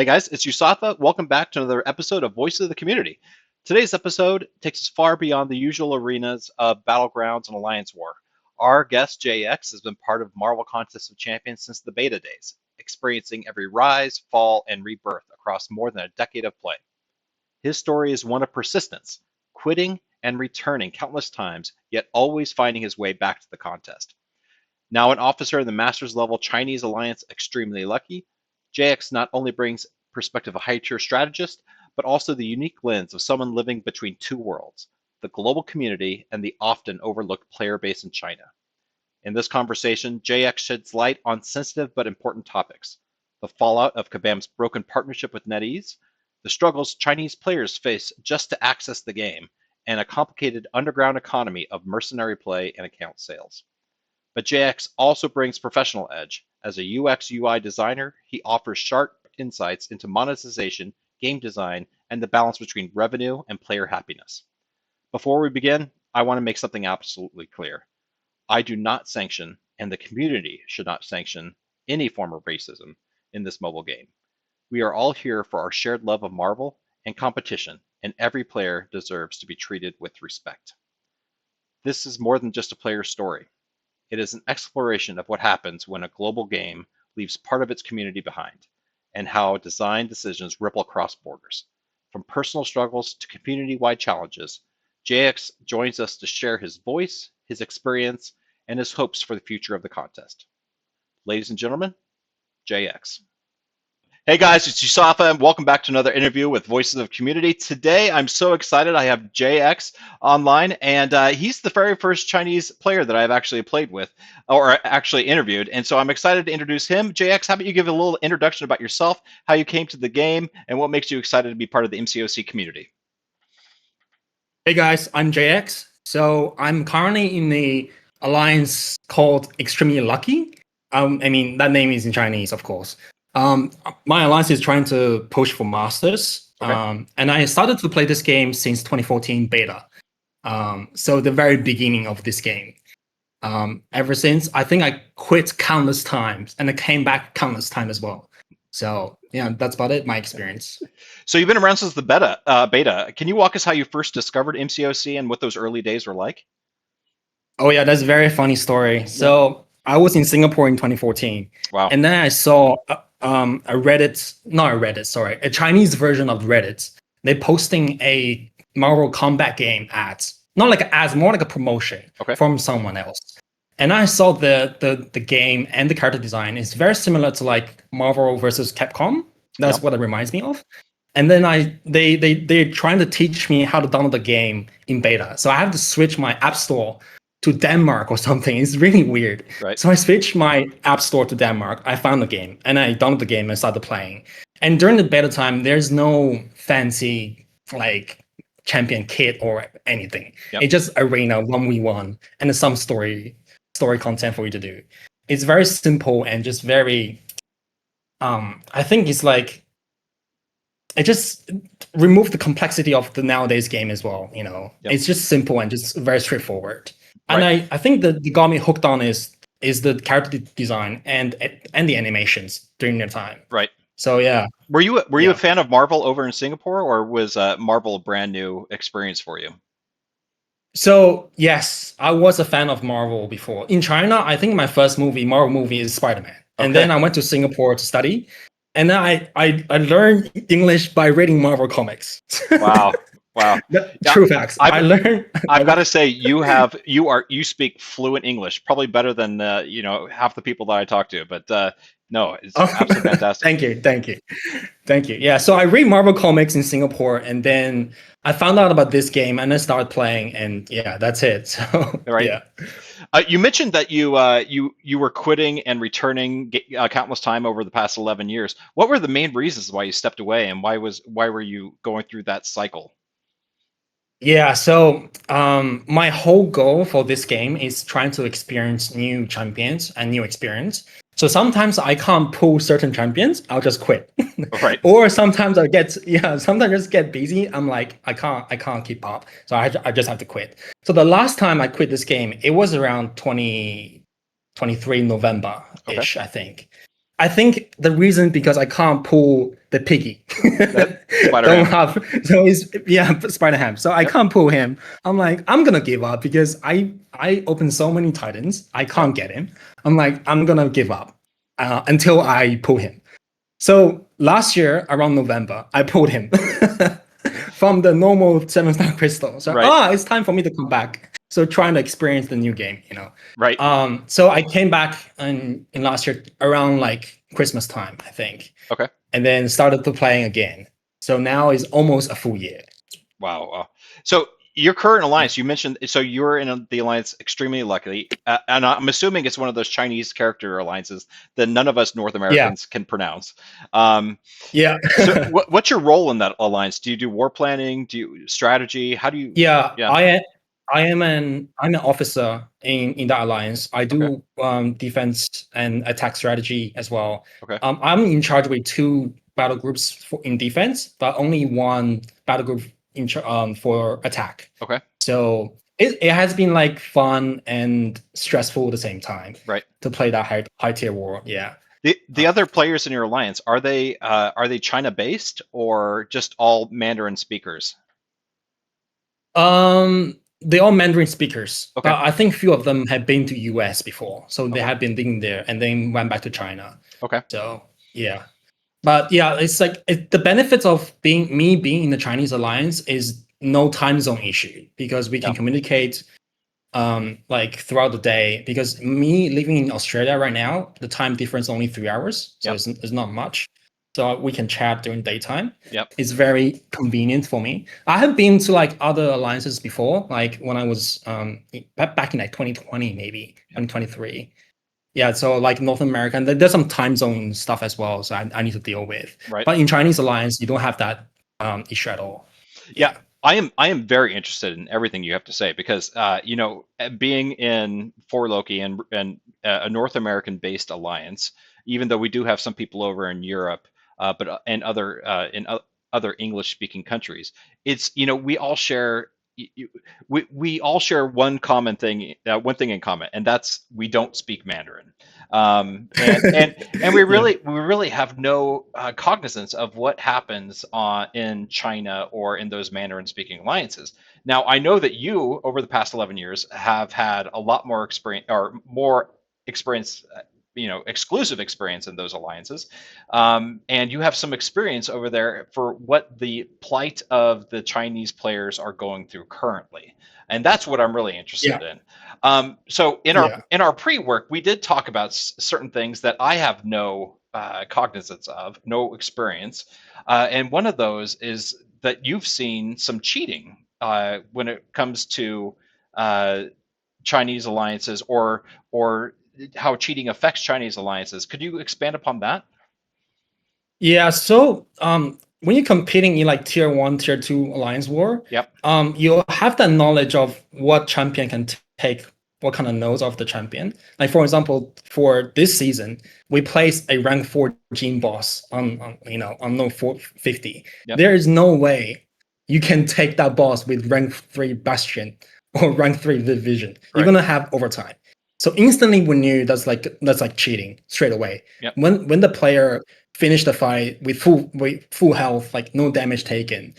Hey guys, it's Yusafa. Welcome back to another episode of Voice of the Community. Today's episode takes us far beyond the usual arenas of Battlegrounds and Alliance War. Our guest, JX, has been part of Marvel Contest of Champions since the beta days, experiencing every rise, fall, and rebirth across more than a decade of play. His story is one of persistence, quitting and returning countless times, yet always finding his way back to the contest. Now an officer in the Masters level Chinese Alliance Extremely Lucky, JX not only brings perspective of a high-tier strategist, but also the unique lens of someone living between two worlds, the global community and the often overlooked player base in China. In this conversation, JX sheds light on sensitive but important topics, the fallout of Kabam's broken partnership with NetEase, the struggles Chinese players face just to access the game, and a complicated underground economy of mercenary play and account sales. But JX also brings professional edge. As a UX/UI designer, he offers sharp insights into monetization, game design, and the balance between revenue and player happiness. Before we begin, I want to make something absolutely clear. I do not sanction, and the community should not sanction, any form of racism in this mobile game. We are all here for our shared love of Marvel and competition, and every player deserves to be treated with respect. This is more than just a player's story. It is an exploration of what happens when a global game leaves part of its community behind, and how design decisions ripple across borders. From personal struggles to community-wide challenges, JX joins us to share his voice, his experience, and his hopes for the future of the contest. Ladies and gentlemen, JX. Hey guys, it's Yusafa, and welcome back to another interview with Voices of Community. Today, I'm so excited. I have JX online, and he's the very first Chinese player that I've actually played with, or actually interviewed, and so I'm excited to introduce him. JX, how about you give a little introduction about yourself, how you came to the game, and what makes you excited to be part of the MCOC community? Hey guys, I'm JX. So I'm currently in the alliance called Extremely Lucky. That name is in Chinese, of course. My alliance is trying to push for masters. Okay. And I started to play this game since 2014 beta. So the very beginning of this game. Ever since, I think I quit countless times and I came back countless times as well. So yeah, that's about it, my experience. So you've been around since the beta. Can you walk us how you first discovered MCOC and what those early days were like? Oh yeah, that's a very funny story. So I was in Singapore in 2014. Wow. And then I saw a Chinese version of Reddit. They're posting a Marvel Combat game ads, not like ads, more like a promotion from someone else. And I saw the game and the character design is very similar to like Marvel versus Capcom. That's what it reminds me of. And then they're trying to teach me how to download the game in beta. So I have to switch my app store to Denmark or something. It's really weird. Right. So I switched my app store to Denmark. I found the game and I downloaded the game and started playing. And during the beta time, there's no fancy like champion kit or anything. It's just arena 1v1 and there's some story content for you to do. It's very simple and just very I think it's like it just removed the complexity of the nowadays game as well, you know. It's just simple and just very straightforward. And I think that got me hooked on is the character design and the animations during the time. Right. So yeah. Were you a fan of Marvel over in Singapore, or was Marvel a brand new experience for you? So yes, I was a fan of Marvel before. In China, I think my first Marvel movie is Spider-Man. And then I went to Singapore to study. And then I learned English by reading Marvel comics. Wow. True facts. I've got to say, you speak fluent English, probably better than half the people that I talk to. But no, it's absolutely fantastic. Thank you. Yeah, so I read Marvel comics in Singapore, and then I found out about this game, and I started playing, and yeah, that's it. So yeah. You mentioned that you were quitting and returning countless time over the past 11 years. What were the main reasons why you stepped away, and why were you going through that cycle? Yeah, so my whole goal for this game is trying to experience new champions and new experience. So sometimes I can't pull certain champions, I'll just quit. Right. Or sometimes sometimes I just get busy. I'm like, I can't keep up. So I just have to quit. So the last time I quit this game, it was around 2023 November-ish, I think. I think the reason because I can't pull the piggy. That Spider Don't Ham. have so it's yeah Spider Ham. So I Yep. can't pull him. I'm like I'm gonna give up because I opened so many titans. I Yep. can't get him. I'm like I'm gonna give up until I pull him. So last year around November, I pulled him from the normal 7-star crystal. So Right. it's time for me to come back. So trying to experience the new game, you know. Right. So I came back in last year around like Christmas time, I think, Okay. and then started to playing again. So now is almost a full year. Wow. Wow. So your current Yeah. alliance, you mentioned, so you're in the alliance extremely luckily, and I'm assuming it's one of those Chinese character alliances that none of us North Yeah. Americans can pronounce. Um, Yeah. so what's your role in that alliance? Do you do war planning? Do you strategy? How do you? Yeah, Yeah. I'm an officer in that alliance. I Okay. do defense and attack strategy as well. Okay. I'm in charge with two battle groups in defense, but only one battle group for attack. Okay. So it has been like fun and stressful at the same time Right. to play that high tier war. Yeah. The other players in your alliance, are they China based or just all Mandarin speakers? They're all Mandarin speakers, Okay. but I think few of them have been to US before, so they Okay. have been living there and then went back to China. Okay. So yeah, but yeah, it's like the benefits of being in the Chinese alliance is no time zone issue because we Yeah. can communicate like throughout the day. Because me living in Australia right now, the time difference only 3 hours, so Yep. it's not much. So we can chat during daytime. Yep. It's very convenient for me. I have been to like other alliances before, like when I was back in like 2020, maybe 2023. Yeah, so like North America, and there's some time zone stuff as well, so I need to deal with. Right. But in Chinese alliance, you don't have that issue at all. Yeah, Yeah. I am very interested in everything you have to say because being in For Loki and a North American based alliance, even though we do have some people over in Europe, but and other English speaking countries, it's we all share. We all share one thing in common, and that's we don't speak Mandarin. And we Yeah. really have no cognizance of what happens in China or in those Mandarin speaking alliances. Now, I know that you over the past 11 years have had a lot more experience or more experience, exclusive experience in those alliances, and you have some experience over there for what the plight of the Chinese players are going through currently, and that's what I'm really Yeah. interested in. So Yeah. in our pre-work, we did talk about certain things that I have no cognizance of, no experience, and one of those is that you've seen some cheating when it comes to uh, Chinese alliances or how cheating affects Chinese alliances. Could you expand upon that? Yeah, so when you're competing in like tier one, tier two alliance war, Yep. you have that knowledge of what champion can take what kind of nodes of the champion. Like for example, for this season, we placed a rank 4 gene boss on node 450. Yep. There is no way you can take that boss with rank 3 bastion or rank 3 division. You're Right. gonna have overtime. So instantly we knew that's like cheating straight away. Yep. When the player finish the fight with full health, like no damage taken,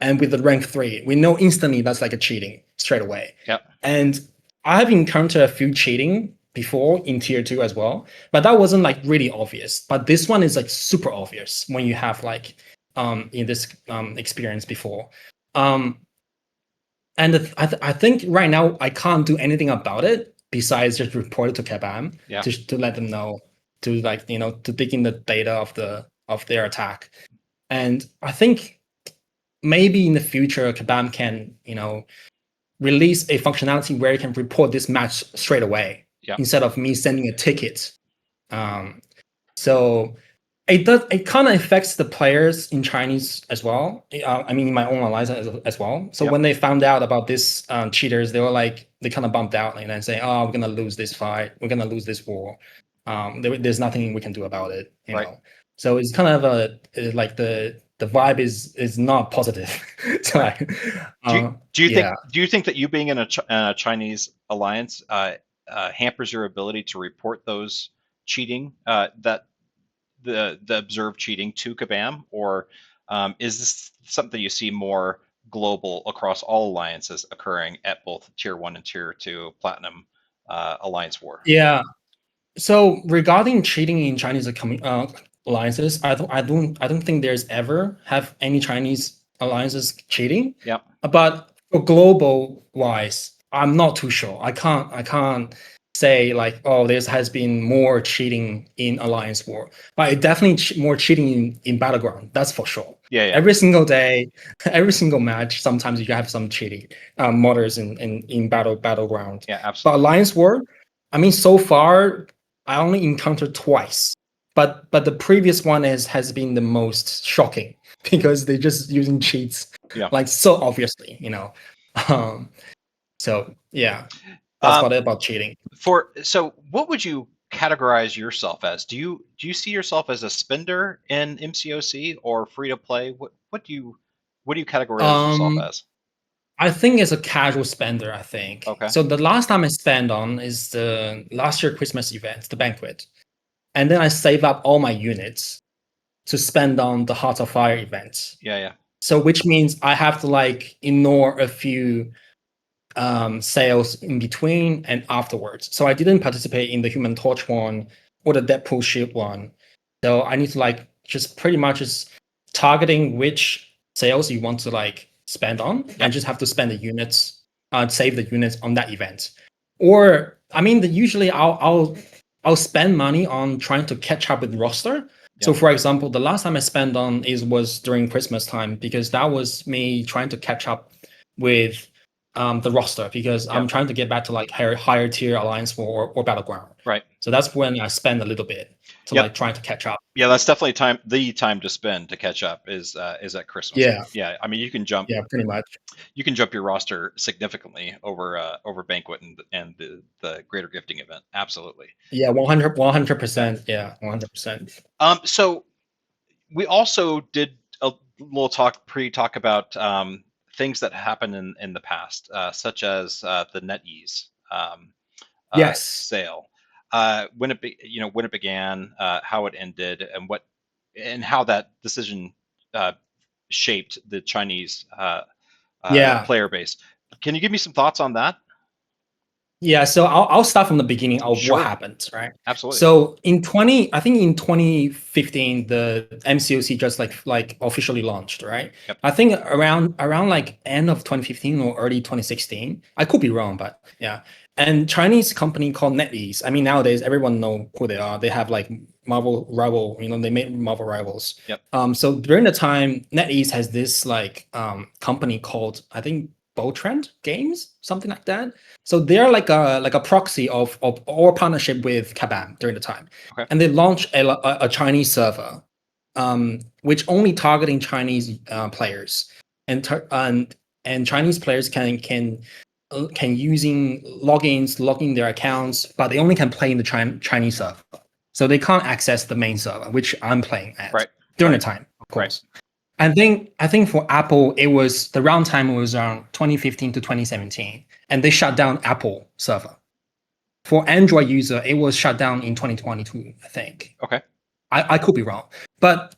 and with the rank 3, we know instantly that's like a cheating straight away. Yep. And I have encountered a few cheating before in tier 2 as well, but that wasn't like really obvious. But this one is like super obvious when you have like in this experience before. And I think right now I can't do anything about it besides just report it to Kabam Yeah. to let them know, to like to dig in the data of their attack. And I think maybe in the future Kabam can release a functionality where you can report this match straight away Yep. instead of me sending a ticket. So it kind of affects the players in Chinese as well. I mean, in my own alliance as well. So Yep. when they found out about this cheaters, they were like, they kind of bumped out and then say, "Oh, we're gonna lose this fight. We're gonna lose this war. There's nothing we can do about it." Right. So it's kind of like the vibe is not positive. So Right. yeah. Do you think that you being in a Chinese alliance hampers your ability to report those cheating the observed cheating to Kabam, or is this something you see more global across all alliances occurring at both Tier 1 and Tier 2 Platinum Alliance War? Yeah. So regarding cheating in Chinese alliances, I don't think there's ever have any Chinese alliances cheating. Yeah. But for global wise, I'm not too sure. I can't say like, oh, there has been more cheating in alliance war, but it definitely more cheating in battleground. That's for sure. Yeah. Every single day, every single match, sometimes you have some cheating modders in battleground. Yeah, But absolutely. alliance war, I mean, so far I only encountered twice, but the previous one has been the most shocking because they're just using cheats, Yeah. like so obviously, you know. Um, so yeah, that's about cheating. So what would you categorize yourself as? Do you see yourself as a spender in MCOC or free to play? What do you categorize yourself Um, as? I think as a casual spender, I think. Okay. So the last time I spent on is the last year Christmas event, the banquet. And then I save up all my units to spend on the Heart of Fire event. Yeah. So which means I have to like ignore a few sales in between and afterwards. So I didn't participate in the Human Torch one or the Deadpool Shield one. So I need to like just pretty much just targeting which sales you want to like spend on, and just have to spend the units, save the units on that event. Or I mean, usually I'll spend money on trying to catch up with roster. So for example, the last time I spent on was during Christmas time, because that was me trying to catch up with the roster, because I'm trying to get back to like higher tier alliance war or battleground. Right. So that's when I spend a little bit to like trying to catch up. Yeah, that's definitely the time to spend to catch up is at Christmas. Yeah. Yeah. I mean, you can jump. Yeah, pretty much. You can jump your roster significantly over Banquet and the Greater Gifting event. Absolutely. Yeah, 100%. Yeah, 100%. So we also did a little talk about things that happened in the past, such as the NetEase Yes. sale, when it began, how it ended, and how that decision shaped the Chinese player base. Can you give me some thoughts on that? Yeah, so I'll start from the beginning of what Sure. happened, right? Absolutely. So in 2015, the MCOC just like officially launched, right? Yep. I think around like end of 2015 or early 2016. I could be wrong, but yeah. And Chinese company called NetEase. I mean, nowadays everyone know who they are. They have like Marvel Rival, they made Marvel Rivals. Yep. So during the time, NetEase has this like company called, I think, Botrend Games, something like that. So they're like a proxy of our partnership with Kabam during the time. Okay. And they launched a Chinese server, which only targeting Chinese players, and Chinese players can using logins, logging their accounts, but they only can play in the Chinese server. So they can't access the main server, which I'm playing at during the time, of course. I think for Apple, it was the round time was around 2015 to 2017, and they shut down Apple server. For Android user, it was shut down in 2022, I think. Okay. I could be wrong, but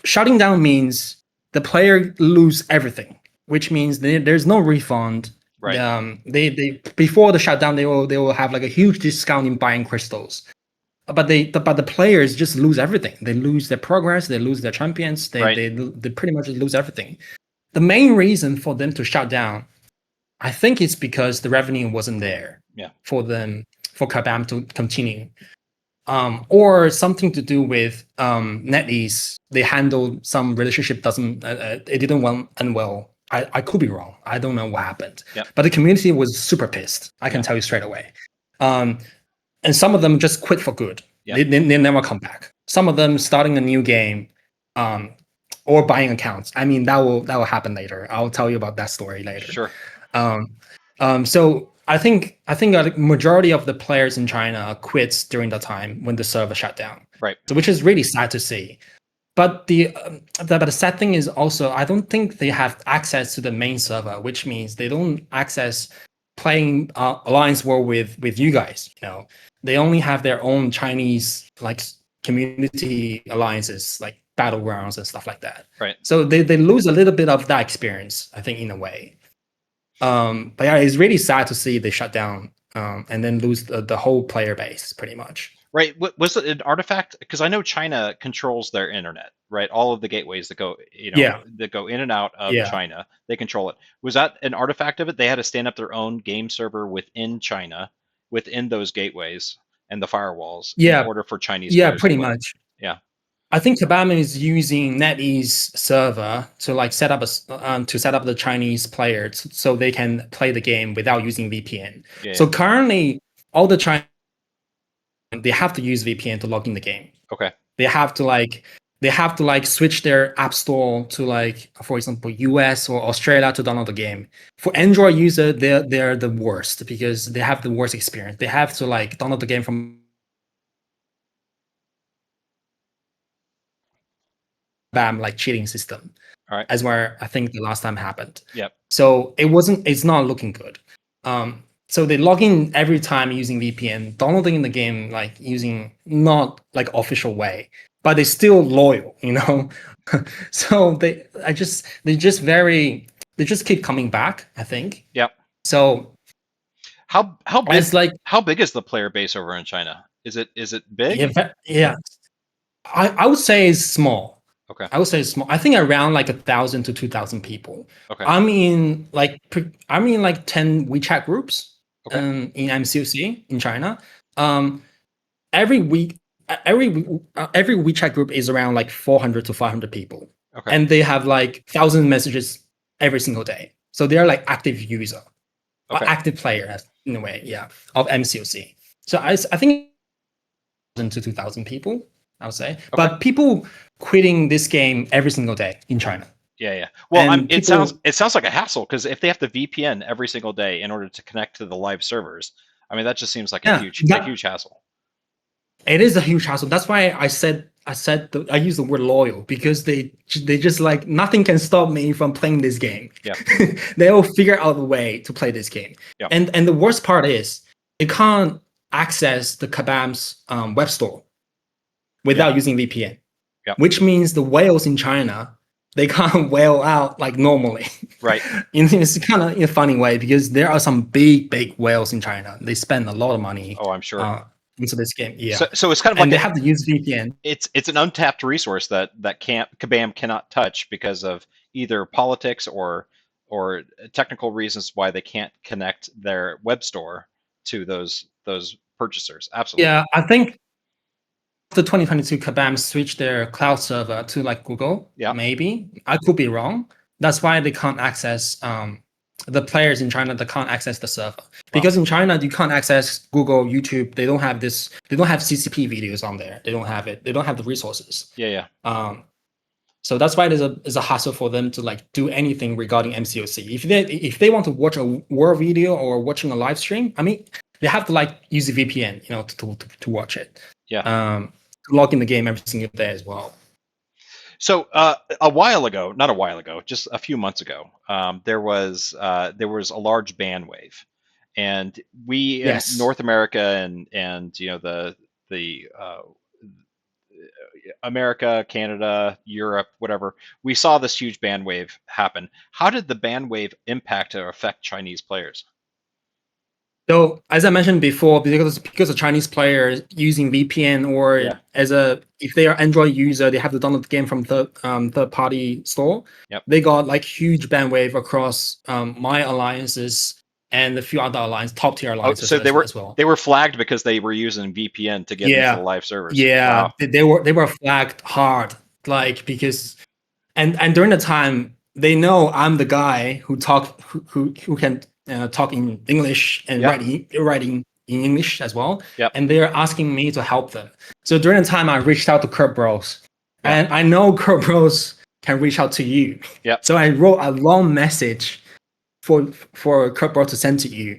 shutting down means the player lose everything, which means there's no refund. Right. They before the shutdown, they will have like a huge discount in buying crystals. But the players just lose everything. They lose their progress. They lose their champions. They pretty much lose everything. The main reason for them to shut down, I think, it's because the revenue wasn't there. Yeah. For Kabam to continue, or something to do with NetEase. They handled some relationship it didn't end well. I could be wrong. I don't know what happened. Yep. But the community was super pissed. I can tell you straight away. And some of them just quit for good. Yep. They never come back. Some of them starting a new game, or buying accounts. I mean, that will happen later. I'll tell you about that story later. Sure. So I think a majority of the players in China quits during the time when the server shut down. Right. So which is really sad to see. But the sad thing is also, I don't think they have access to the main server, which means they don't access playing Alliance War with you guys. They only have their own Chinese like community alliances like battlegrounds and stuff like that. Right. So they lose a little bit of that experience, I think, in a way. But yeah, it's really sad to see they shut down and then lose the whole player base pretty much. Right. Was it an artifact? Because I know China controls their internet, right? All of the gateways that go, that go in and out of China, they control it. Was that an artifact of it? They had to stand up their own game server within China, within those gateways and the firewalls, in order for Chinese players pretty to play. much. Yeah. I think Kabam is using NetEase server to like set up the Chinese players so they can play the game without using VPN. Yeah. So currently, all the Chinese they have to use VPN to log in the game. Okay. They have to like switch their app store to like, for example, US or Australia to download the game. For Android user, they're the worst because they have the worst experience. They have to like download the game from BAM like cheating system. All right. As where I think the last time happened. Yep. So it's not looking good. So they log in every time using VPN, downloading the game like using not like official way, but they're still loyal, So they just keep coming back, I think. Yep. So how big is the player base over in China? Is it big? Yeah. I would say it's small. Okay. I would say it's small. I think around like 1,000 to 2,000 people. Okay. I mean like 10 WeChat groups. Okay. In MCOC in China, every WeChat group is around like 400 to 500 people, and they have like 1,000 messages every single day. So they're like active user, active player in a way, of MCOC. So I think 1,000 to 2,000 people, I would say, but people quitting this game every single day in China. Yeah. Well, it sounds like a hassle because if they have to VPN every single day in order to connect to the live servers, I mean that just seems like a huge hassle. It is a huge hassle. That's why I use the word loyal because they just like nothing can stop me from playing this game. Yeah. They will figure out a way to play this game. Yep. And the worst part is you can't access the Kabam's web store without using VPN. Yep. Which means the whales in China, they can't whale out like normally. Right. It's kind of in a funny way because there are some big whales in China. They spend a lot of money. Oh, I'm sure. Into this game. Yeah. So it's kind of like they have to use VPN. It's an untapped resource that Kabam cannot touch because of either politics or technical reasons why they can't connect their web store to those purchasers. Absolutely. Yeah, I think after 2022, Kabam switched their cloud server to like Google. Yeah. Maybe. I could be wrong. That's why they can't access the players in China that can't access the server. Because in China, you can't access Google, YouTube. They don't have this. They don't have CCP videos on there. They don't have it. They don't have the resources. Yeah. So that's why there's a hassle for them to like do anything regarding MCOC. If they want to watch a war video or watching a live stream, I mean, they have to like use a VPN, to watch it. Yeah. To log in the game every single day as well. So not a while ago, just a few months ago, there was a large ban wave, and we in North America and the America, Canada, Europe, whatever, we saw this huge ban wave happen. How did the ban wave impact or affect Chinese players? So as I mentioned before, because the Chinese players using VPN or if they are Android user, they have to download the game from third party store. Yep. They got like huge ban wave across my alliances and a few other top tier alliances. So they were flagged because they were using VPN to get into the live servers. Yeah, wow. they were flagged hard, like because and during the time they know I'm the guy who can talk in English and writing in English as well. Yep. And they're asking me to help them. So during the time I reached out to Kurt Bros. And I know Kurt Bros can reach out to you. Yep. So I wrote a long message for Kurt Bros to send to you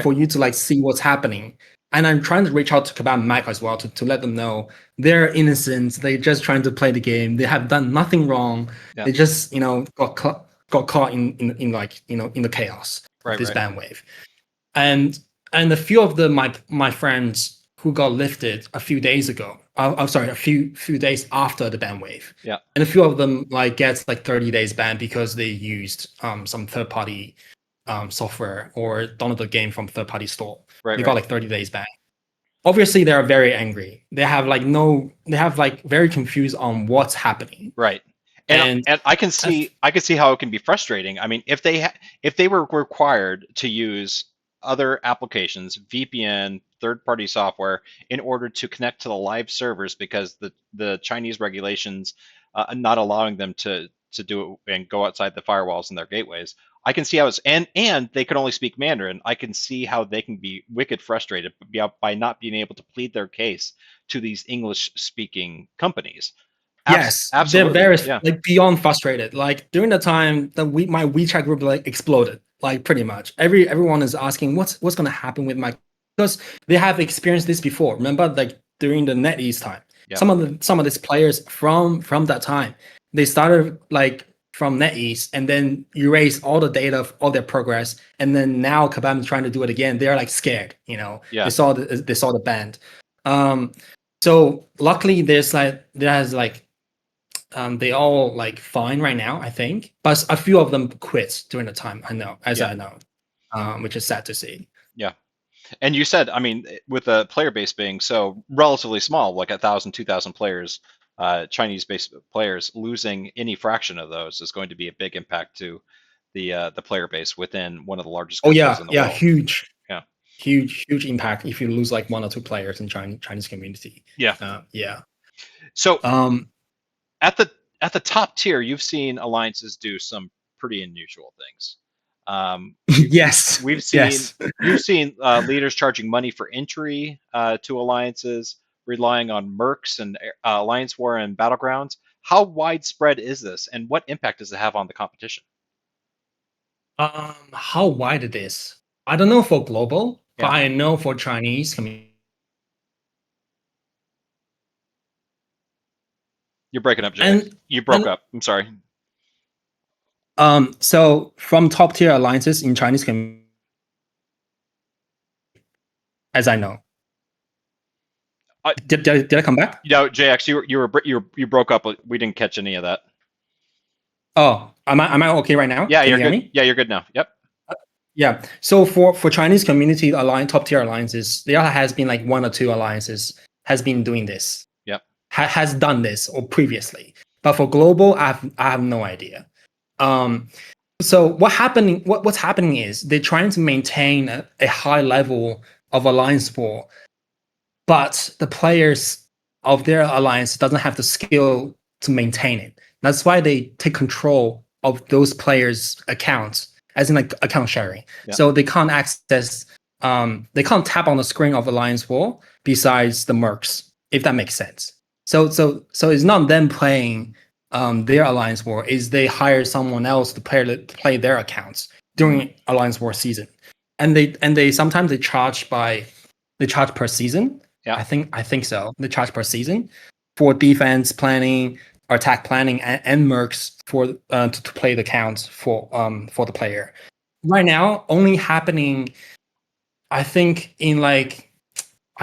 for you to like see what's happening. And I'm trying to reach out to Kabam Mac as well to let them know they're innocent. They're just trying to play the game. They have done nothing wrong. Yeah. They just, got caught in the chaos of this ban wave. And a few of my friends who got lifted a few days ago. I'm sorry, a few days after the ban wave. Yeah. And a few of them like gets like 30 days ban because they used some third party software or downloaded the game from third party store. Right. They got like 30 days ban. Obviously, they are very angry. They have like very confused on what's happening. Right. And I can see how it can be frustrating. I mean, if they were required to use other applications, VPN, third-party software, in order to connect to the live servers because the Chinese regulations not allowing them to do it and go outside the firewalls and their gateways, I can see how it's and they can only speak Mandarin. I can see how they can be wicked frustrated by not being able to plead their case to these English-speaking companies. Yes, Absolutely. they're very Yeah. like beyond frustrated. Like during the time that my WeChat group like exploded, like pretty much everyone is asking what's going to happen with my, because they have experienced this before. Remember, like during the NetEase time, Yeah. some of these players from that time, they started like from NetEase and then erase all the data of all their progress, and then now Kabam is trying to do it again. They're like scared, you know. Yeah. They saw the band. So luckily there's like they all like fine right now, I think, but a few of them quit during the time. I know, which is sad to see. Yeah, and you said, I mean, with the player base being so relatively small, like 1,000, 2,000 players, Chinese-based players, losing any fraction of those is going to be a big impact to the player base within one of the largest Oh countries in the world. huge. Yeah, huge impact if you lose like one or two players in Chinese community. Yeah. Yeah. So at the top tier, you've seen alliances do some pretty unusual things. Yes. We've seen Yes. you've seen leaders charging money for entry to alliances, relying on mercs and alliance war and battlegrounds. How widespread is this, and what impact does it have on the competition? How wide it is, I don't know for global, but Yeah. I know for Chinese community. You're breaking up, Jay. And You broke up. I'm sorry. So from top tier alliances in Chinese community, as I know. Did I come back? No, JX, you broke up. We didn't catch any of that. Oh, am I okay right now? Yeah, Can you're you hear good. me? Yeah, you're good now. Yep. Yeah. So for Chinese community alliance, top tier alliances, there has been like one or two alliances has been doing this. Yep. Has done this or previously, but for global, I have no idea. So what's happening is they're trying to maintain a high level of alliance war, but the players of their alliance doesn't have the skill to maintain it. That's why they take control of those players' accounts, as in like account sharing. Yeah. So they can't access, they can't tap on the screen of Alliance War besides the mercs, if that makes sense. So it's not them playing their Alliance War, is they hire someone else to play their accounts during Alliance War season, and they sometimes they charge per season. Yeah. I think so. They charge per season for defense planning, attack planning, and mercs for to play the counts for the player. Right now, only happening, I think, in like,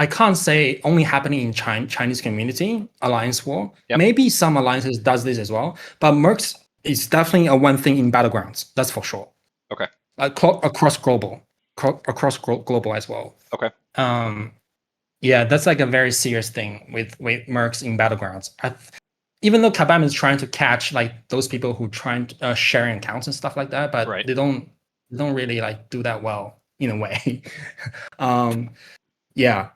I can't say only happening in Chinese community alliance war. Yep. Maybe some alliances does this as well, but mercs is definitely a one thing in battlegrounds. That's for sure. Okay. Across global as well. Okay. Yeah, that's like a very serious thing with mercs in battlegrounds. Even though Kabam is trying to catch like those people who try sharing accounts and stuff like that, but Right. they don't really like do that well in a way. Yeah.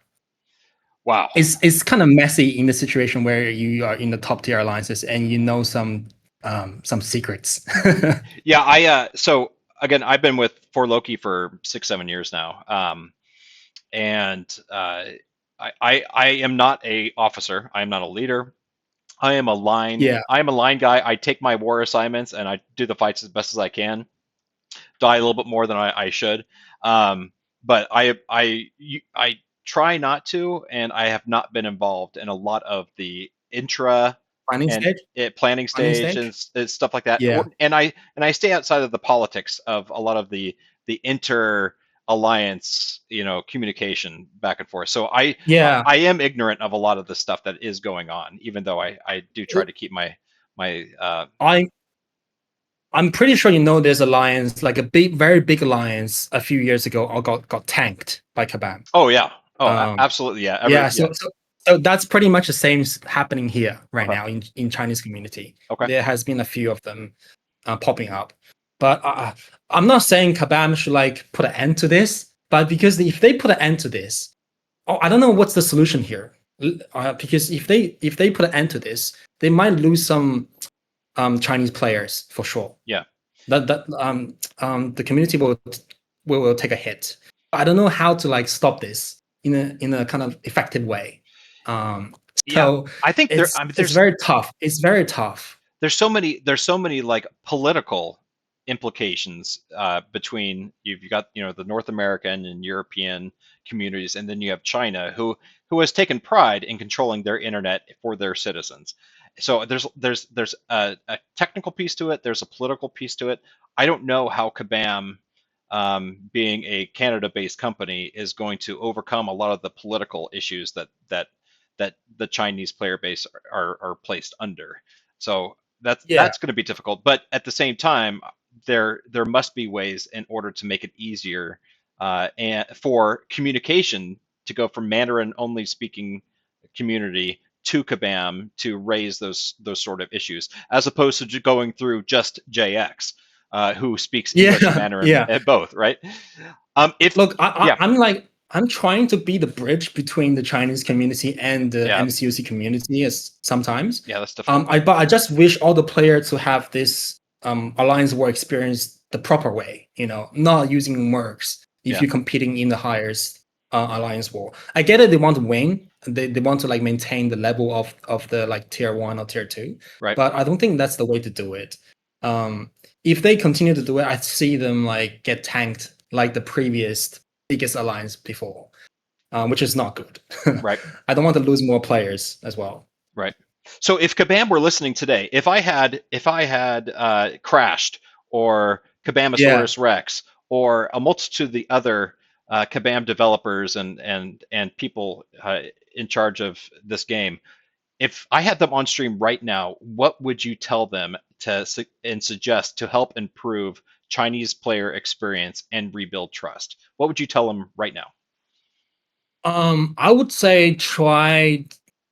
Wow. It's kind of messy in the situation where you are in the top tier alliances and you know some secrets. Yeah, so again, I've been with For Loki for 6-7 years now. And I am not a officer. I am not a leader. I am a line. Yeah. I am a line guy. I take my war assignments and I do the fights as best as I can. Die a little bit more than I should, but I try not to, and I have not been involved in a lot of the intra planning stage and stuff like that. Yeah. And I stay outside of the politics of a lot of the inter alliance, communication back and forth. So I Yeah. I am ignorant of a lot of the stuff that is going on, even though I do try to keep my I I'm pretty sure there's alliance, like a big, very big alliance a few years ago, or got tanked by Kabam. oh yeah, Um, absolutely, yeah, yeah, yeah, so that's pretty much the same happening here right okay, now in Chinese community. okay, There has been a few of them popping up, but I'm not saying Kabam should like put an end to this, but because if they put an end to this, I don't know what's the solution here. Because if they put an end to this, they might lose some Chinese players for sure. yeah. The community will take a hit. I don't know how to like stop this in a kind of effective way. Yeah, So I think there. I mean, it's very tough. It's very tough. there's so many like political implications between you've got the North American and European communities, and then you have China who has taken pride in controlling their internet for their citizens. So there's a technical piece to it. There's a political piece to it. I don't know how Kabam, being a Canada-based company, is going to overcome a lot of the political issues that the Chinese player base are placed under. So Yeah, that's going to be difficult. But at the same time, there must be ways in order to make it easier and for communication to go from Mandarin only speaking community to Kabam to raise those sort of issues, as opposed to going through just JX, who speaks English and yeah, Mandarin yeah. both, right? If Look, Yeah, I'm trying to be the bridge between the Chinese community and the yeah, MCOC community as sometimes. yeah, that's difficult. But I just wish all the players to have this Alliance War experience the proper way, not using mercs if Yeah, you're competing in the highest Alliance War. I get it, they want to win. They want to like maintain the level of the like tier 1 or tier 2, right. but I don't think that's the way to do it. If they continue to do it, I see them like get tanked like the previous biggest alliance before, which is not good. Right. I don't want to lose more players as well. Right. So if Kabam were listening today, if I had crashed, or Yeah. Kabamasaurus Rex, or a multitude of the other Kabam developers and people in charge of this game, if I had them on stream right now, what would you tell them and suggest to help improve Chinese player experience and rebuild trust? What would you tell them right now? I would say try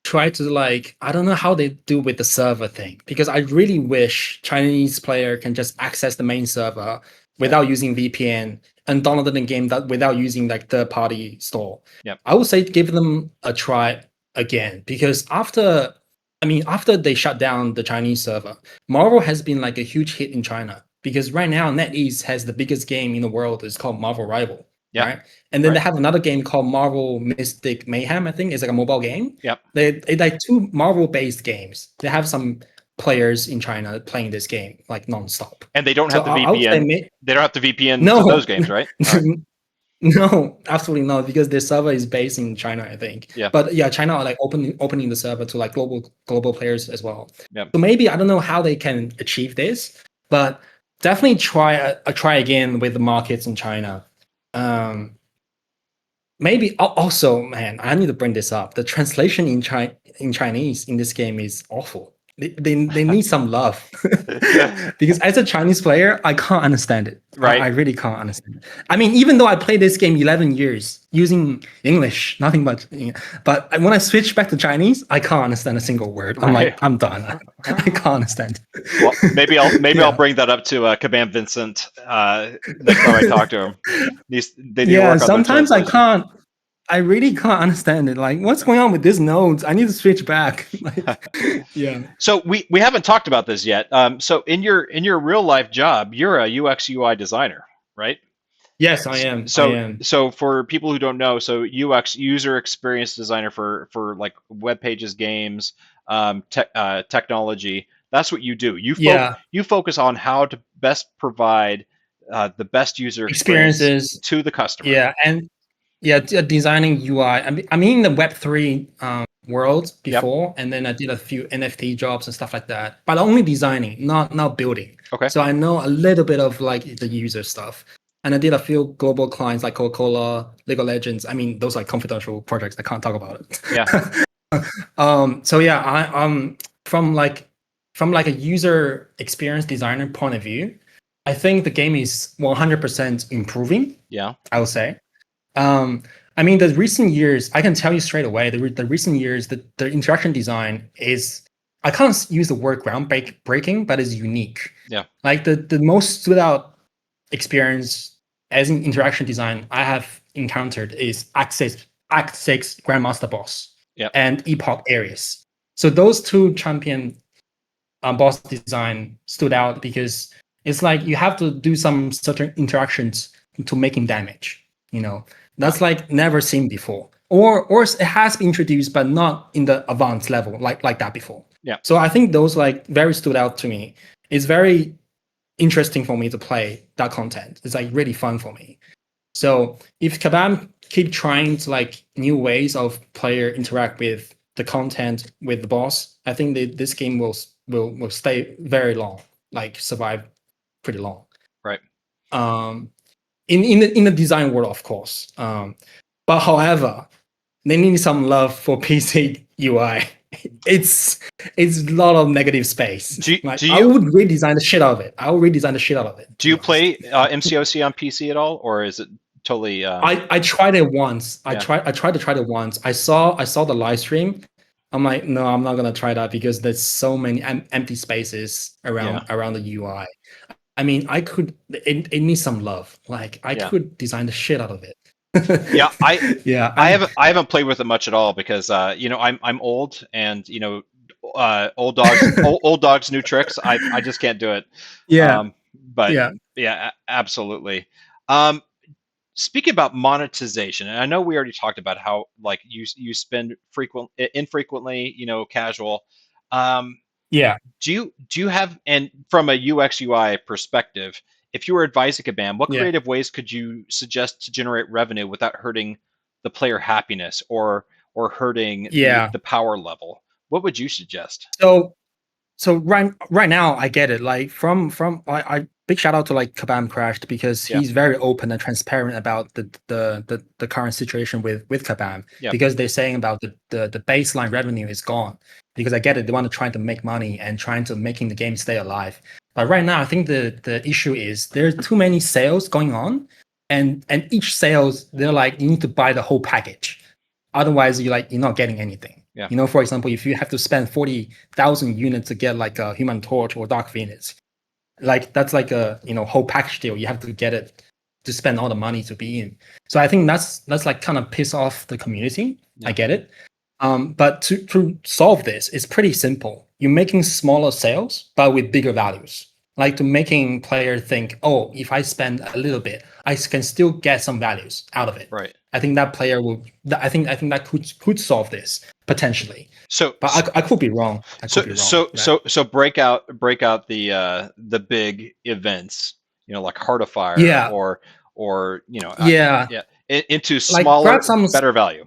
to like, I don't know how they do with the server thing, because I really wish Chinese player can just access the main server Yeah. without using VPN and download the game that without using like third party store. Yep. I would say give them a try again, because after they shut down the Chinese server, Marvel has been like a huge hit in China, because right now NetEase has the biggest game in the world. It's called Marvel Rival, Yep. right? And then Right. they have another game called Marvel Mystic Mayhem. I think it's like a mobile game. Yep. They like two Marvel-based games. They have some players in China playing this game like nonstop. And they don't So have the I would say VPN. They don't have the VPN to no, those games, right? All right. no, absolutely not, because their server is based in China, I think. Yeah. But yeah, China are like opening the server to like global players as well. Yep. So maybe I don't know how they can achieve this, but definitely try again with the markets in China. Maybe also, man, I need to bring this up. The translation in Chinese in this game is awful. They need some love, because as a Chinese player, I can't understand it. Right. I really can't understand it. I mean, even though I played this game 11 years using English, nothing but when I switch back to Chinese, I can't understand a single word. I'm Right. like, I'm done. I can't understand. Well, maybe I'll Yeah. bring that up to Kabam Vincent next time I talk to him. They need to Yeah, work on their sometimes I translation. can't. I really can't understand it. Like, what's going on with these nodes? I need to switch back. Yeah. So we haven't talked about this yet. So in your real life job, you're a UX UI designer, right? Yes, I am. I So am. so for people who don't know, so UX, user experience designer, for like web pages, games, technology. That's what you do. Yeah. You focus on how to best provide the best user experience Experiences. to the customer. Yeah, and yeah, designing UI. I'm in the Web3 world Yep. before, and then I did a few NFT jobs and stuff like that. But only designing, not building. Okay. So I know a little bit of like the user stuff. and I did a few global clients like Coca-Cola, League of Legends. I mean, those are confidential projects. I can't talk about it. Yeah. So yeah, from like a user experience designer point of view, I think the game is 100% improving. Yeah. I would say. Um, I mean, the recent years, I can tell you straight away, the recent years, the interaction design is, I can't use the word groundbreaking, but it's unique. Yeah. Like the most stood out experience as an interaction design I have encountered is Act 6 Grandmaster Boss Yeah. and Epoch Aries. So those two champion boss design stood out because it's like you have to do some certain interactions to making damage. That's like never seen before, or it has been introduced but not in the advanced level like that before. Yeah. So I think those like very stood out to me. It's very interesting for me to play that content. It's like really fun for me. So if Kabam keep trying to like new ways of player interact with the content with the boss, I think this game will stay very long, like survive pretty long. Right. In the design world, of course. But however, they need some love for PC UI. It's a lot of negative space. I would redesign the shit out of it. I would redesign the shit out of it. Do you play MCOC on PC at all, or is it totally? I tried it once. I tried to try it once. I saw the live stream. I'm like, no, I'm not gonna try that because there's so many empty spaces around the UI. I mean, it needs some love. Like I could design the shit out of it. Yeah, yeah. I haven't played with it much at all because I'm old and old dogs new tricks. I just can't do it. Yeah. But yeah, absolutely. Speaking about monetization, and I know we already talked about how like you spend infrequently, casual. Yeah. Do you have, and from a UX/UI perspective, if you were advising a band, what creative ways could you suggest to generate revenue without hurting the player happiness or hurting the power level? What would you suggest? So right now I get it. Like from I big shout out to like Kabam Crashed because he's very open and transparent about the current situation with Kabam because they're saying about the baseline revenue is gone. Because I get it, they want to try to make money and trying to making the game stay alive. But right now I think the issue is there's too many sales going on, and each sales they're like you need to buy the whole package, otherwise you're not getting anything. Yeah. For example, if you have to spend 40,000 units to get like a Human Torch or Dark Phoenix, like that's like a whole package deal. You have to get it to spend all the money to be in. So I think that's like kind of piss off the community. I get it. But to solve this, it's pretty simple. You're making smaller sales, but with bigger values. Like to making player think, oh, if I spend a little bit, I can still get some values out of it. Right. I think that player will. I think that could solve this potentially. So, but I could be wrong. So break out the big events, like Heart of Fire, or into smaller, like better value.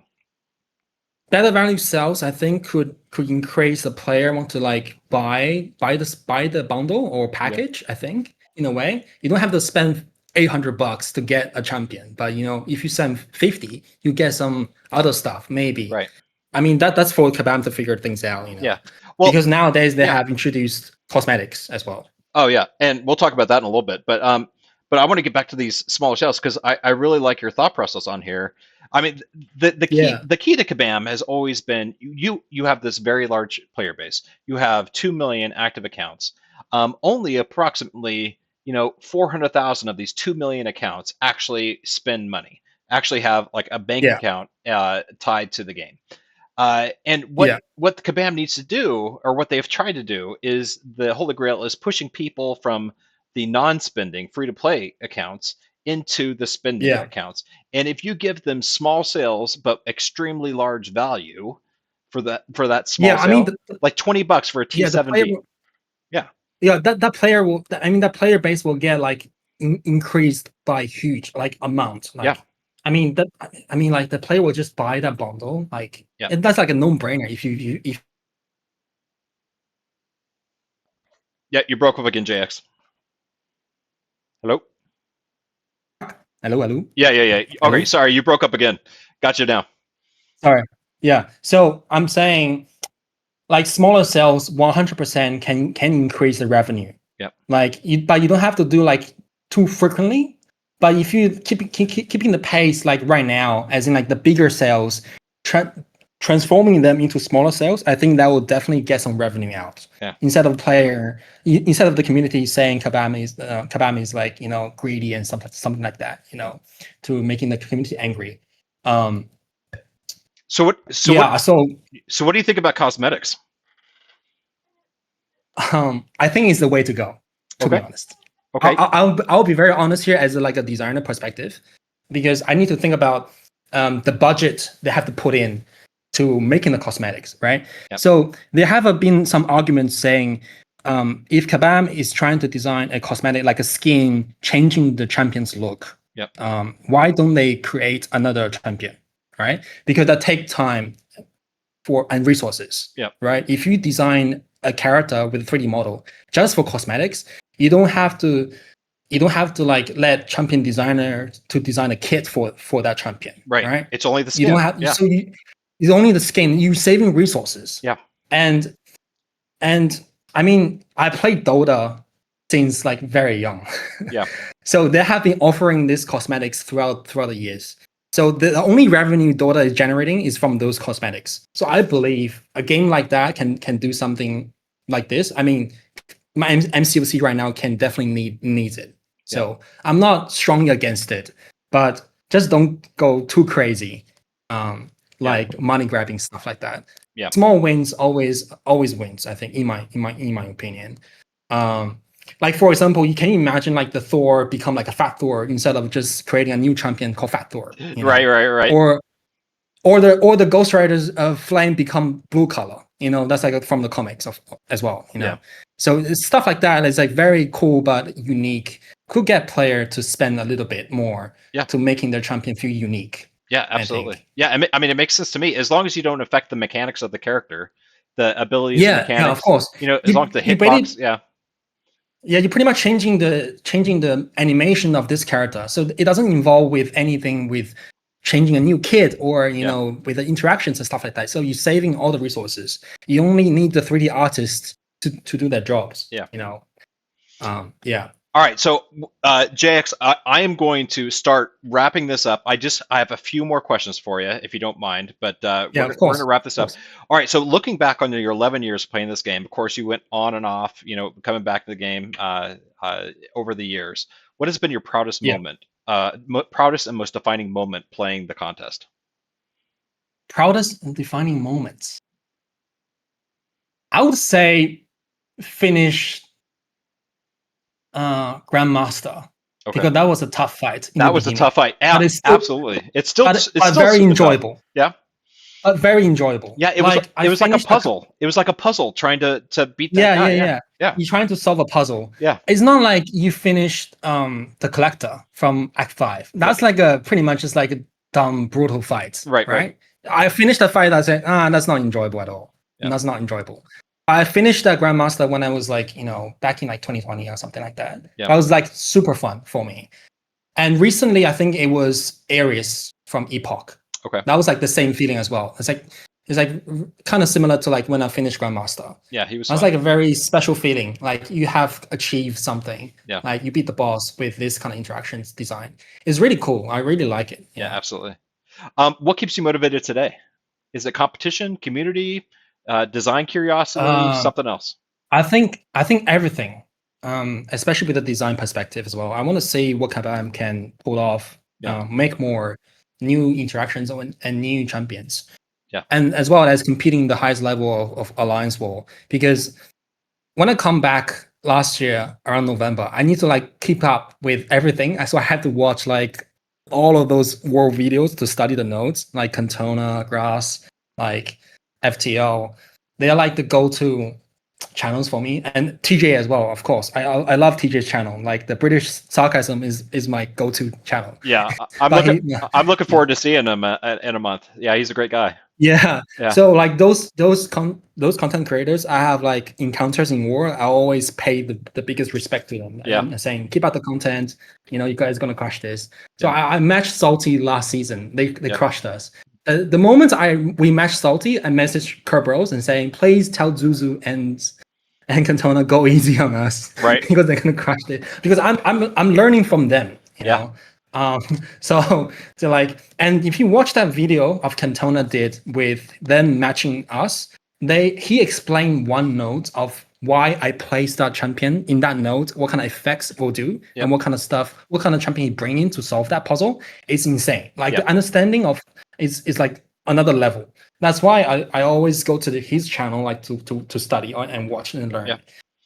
Better value sales, I think, could increase the player want to like buy the bundle or package. I think in a way you don't have to spend $800 to get a champion, but if you spend 50, you get some other stuff maybe. Right. I mean that's for Kabam to figure things out. Yeah. Well, because nowadays they have introduced cosmetics as well. Oh yeah, and we'll talk about that in a little bit. But I want to get back to these smaller sales because I really like your thought process on here. I mean, the key to Kabam has always been you have this very large player base. You have 2 million active accounts. Only approximately 400,000 of these 2 million accounts actually spend money. Actually have like a bank account tied to the game. And what the Kabam needs to do, or what they've tried to do, is the Holy Grail is pushing people from the non-spending free-to-play accounts into the spending accounts. And if you give them small sales but extremely large value for that small sale, like $20 for a T7V. That player will. I mean, that player base will get like increased by huge like amount. Like, I mean like the player will just buy that bundle. Like, and that's like a no-brainer. If you broke up again, JX. Hello. Hello. Yeah. Okay, Hello. sorry, you broke up again. Got you now. Sorry. Yeah. So I'm saying like smaller sales 100% can increase the revenue. Yep. But you don't have to do like too frequently. But if you keeping the pace like right now, as in like the bigger sales, transforming them into smaller sales, I think that will definitely get some revenue out. Yeah. Instead of the community saying Kabam is like greedy and something like that, to making the community angry. So what? So what do you think about cosmetics? I think it's the way to go, to be Okay. honest. Okay. I'll be very honest here as like a designer perspective, because I need to think about the budget they have to put in to making the cosmetics, right? Yep. So there have been some arguments saying if Kabam is trying to design a cosmetic like a skin changing the champion's look, Yep. Why don't they create another champion, right? Because that takes time and resources, Yep. right? If you design a character with a 3D model just for cosmetics, you don't have to like let champion designer to design a kit for that champion, right? It's only the skin. You don't have it's only the skin. You're saving resources. Yeah. And I mean, I played Dota since like very young. Yeah. So they have been offering this cosmetics throughout the years. So the only revenue Dota is generating is from those cosmetics. So I believe a game like that can do something like this. I mean, my MCOC right now can definitely needs it. So I'm not strongly against it, but just don't go too crazy, like money grabbing stuff like that. Yeah. Small wins always wins, I think, in my opinion. Like for example, you can imagine like the Thor become like a Fat Thor instead of just creating a new champion called Fat Thor. Right. Or the Ghost Riders of Flame become blue color. That's like from the comics as well. So it's stuff like that is like very cool but unique. Could get player to spend a little bit more to making their champion feel unique. Yeah, absolutely. Yeah, I mean, it makes sense to me as long as you don't affect the mechanics of the character, the abilities, mechanics. Yeah, of course. As long as the hitbox, Yeah, you're pretty much changing the animation of this character, so it doesn't involve with anything with changing a new kit or with the interactions and stuff like that. So you're saving all the resources. You only need the 3D artists to do their jobs. Yeah. Yeah. All right, so JX, I am going to start wrapping this up. I have a few more questions for you, if you don't mind, but we're going to wrap this up. All right, so looking back on your 11 years playing this game, of course, you went on and off, coming back to the game over the years. What has been your proudest moment, proudest and most defining moment playing the contest? Proudest and defining moments? I would say finish Grandmaster, because that was a tough fight. That was a tough fight. Yeah, absolutely. It's still very enjoyable. Tough. Yeah, very enjoyable. Yeah, it was like a puzzle. It was like a puzzle trying to beat that guy. Yeah. You're trying to solve a puzzle. Yeah. It's not like you finished the Collector from Act 5. That's like pretty much just like a dumb brutal fight. Right. I finished the fight. I said, that's not enjoyable at all. Yeah. That's not enjoyable. I finished that Grandmaster when I was like, back in like 2020 or something like that. Yeah. That was like super fun for me. And recently, I think it was Ares from Epoch. Okay. That was like the same feeling as well. It's like kind of similar to like when I finished Grandmaster. Yeah, he was. That's like a very special feeling. Like you have achieved something. Yeah. Like you beat the boss with this kind of interactions design. It's really cool. I really like it. Yeah, absolutely. What keeps you motivated today? Is it competition, community, design curiosity, something else? I think everything. Especially with the design perspective as well. I want to see what Kabam can pull off. Make more new interactions and new champions. Yeah. And as well as competing the highest level of Alliance War. Because when I come back last year around November, I need to like keep up with everything. So I had to watch like all of those war videos to study the nodes, like Cantona, Grass, like FTL. They are like the go-to channels for me, and TJ as well, of course. I love TJ's channel. Like the British sarcasm is my go-to channel. Yeah, I'm But looking he, I'm looking forward to seeing him in a month. Yeah, he's a great guy. yeah. Yeah, So like those content creators I have like encounters in war, I always pay the biggest respect to them yeah, and saying keep out the content. You guys gonna crush this. So yeah, I matched Salty last season. They yeah. crushed us. The moment we matched Salty, I messaged Kerberos and saying please tell Zuzu and Cantona go easy on us Right. because they're gonna crush it. Because I'm learning from them, Yeah. Um, so like, and if you watch that video of Cantona did with them matching us, he explained one note of why I placed that champion in that node, what kind of effects it will do, Yep. and what kind of stuff, what kind of champion he bring in to solve that puzzle. It's insane. Like Yep. the understanding of is like another level. That's why I always go to his channel like to study and watch and learn. Yeah.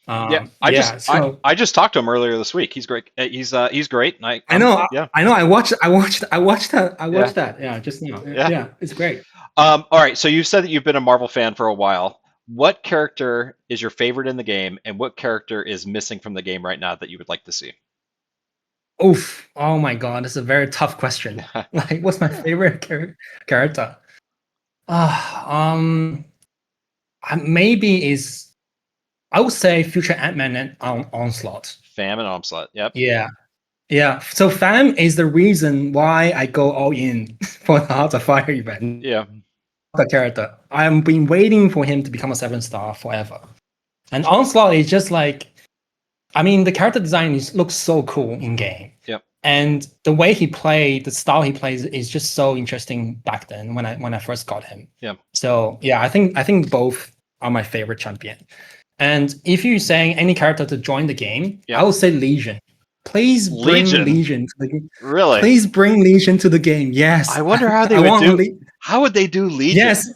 Yeah. Yeah. So I just talked to him earlier this week. He's great. He's great. And I know, yeah. I know. I watched that. I Yeah. watched that. Yeah, just now. Yeah. Yeah, it's great. All right. So you said that you've been a Marvel fan for a while. What character is your favorite in the game, and what character is missing from the game right now that you would like to see? Oof. Oh my God, that's a very tough question. Like, what's my favorite character? Um, maybe is I would say Future Ant-Man and Onslaught. Fam and Onslaught. Yep. Yeah. Yeah. So Fam is the reason why I go all in for the Heart of Fire event. Yeah. The character. I've been waiting for him to become a 7-star forever. And Onslaught is just like, I mean, the character design looks so cool in game. Yep. And the way he played, the style he plays is just so interesting back then when I first got him. Yeah. So yeah, I think both are my favorite champion. And if you're saying any character to join the game, I would say Legion. Please bring Legion to the game. Really? Please bring Legion to the game. Yes. I wonder how they would do. How would they do Legion? Yes.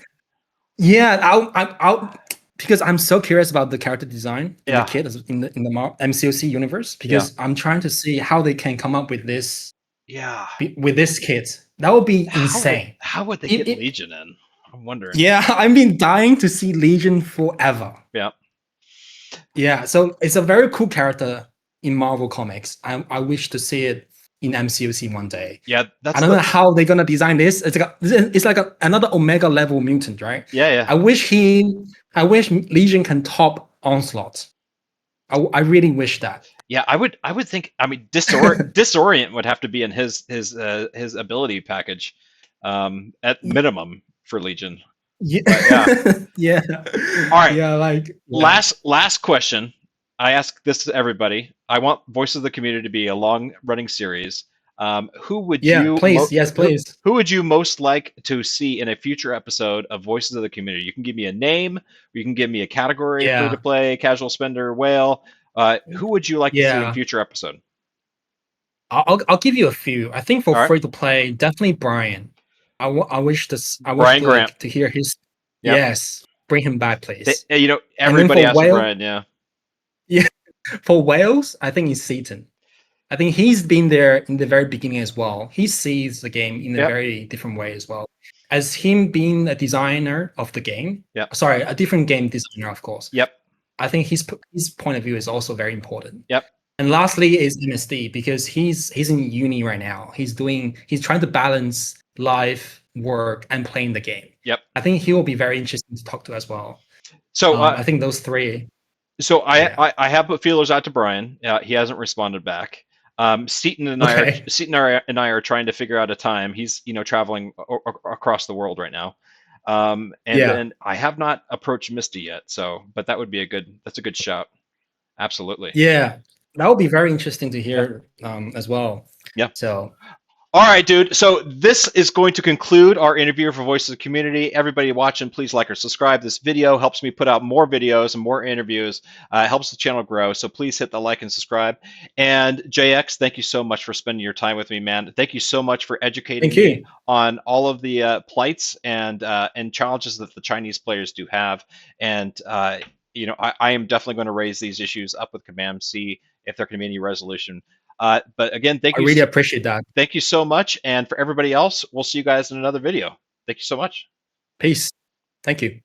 Yeah. I'll because I'm so curious about the character design in the kit in the MCOC universe. Because I'm trying to see how they can come up with this. Yeah. With this kit, that would be insane. How would they get Legion in? I'm wondering. Yeah, I've been dying to see Legion forever. Yeah. Yeah. So it's a very cool character in Marvel Comics. I wish to see it in MCOC one day. Yeah, I don't know how they're gonna design this. It's like another Omega level mutant, right? Yeah. I wish Legion can top Onslaught. I really wish that. Yeah, I would think. I mean, Disorient would have to be in his ability package, at minimum for Legion. Yeah. Yeah. All right. Yeah. Like last question. I ask this to everybody. I want Voice of the Community to be a long-running series. Who would you? Please. Yes, please. Who would you most like to see in a future episode of Voices of the Community? You can give me a name, or you can give me a category: free to play, casual spender, whale. Who would you like to see in a future episode? I'll give you a few. I think for free to play, definitely Brian. I wish Brian Grant to hear his. Yep. Yes, bring him back, please. Everybody asks for Brian. Yeah. Yeah. For Wales, I think it's Seaton. I think he's been there in the very beginning as well. He sees the game in a very different way as well. As him being a designer of the game. Yep. Sorry, a different game designer, of course. Yep. I think his point of view is also very important. Yep. And lastly is MSD, because he's in uni right now. He's trying to balance life, work, and playing the game. Yep. I think he will be very interesting to talk to as well. So I think those three. So I have put feelers out to Brian. He hasn't responded back. Seaton and I are trying to figure out a time. He's traveling across the world right now. Then I have not approached Misty yet. But that would be that's a good shout. Absolutely. Yeah, that would be very interesting to hear as well. Yeah. So. All right, dude. So this is going to conclude our interview for Voice of the Community. Everybody watching, please like or subscribe. This video helps me put out more videos and more interviews. It helps the channel grow. So please hit the like and subscribe. And JX, thank you so much for spending your time with me, man. Thank you so much for educating me on all of the plights and challenges that the Chinese players do have. And I am definitely going to raise these issues up with Command C if there can be any resolution. But again, thank you. I really appreciate that. Thank you so much. And for everybody else, we'll see you guys in another video. Thank you so much. Peace. Thank you.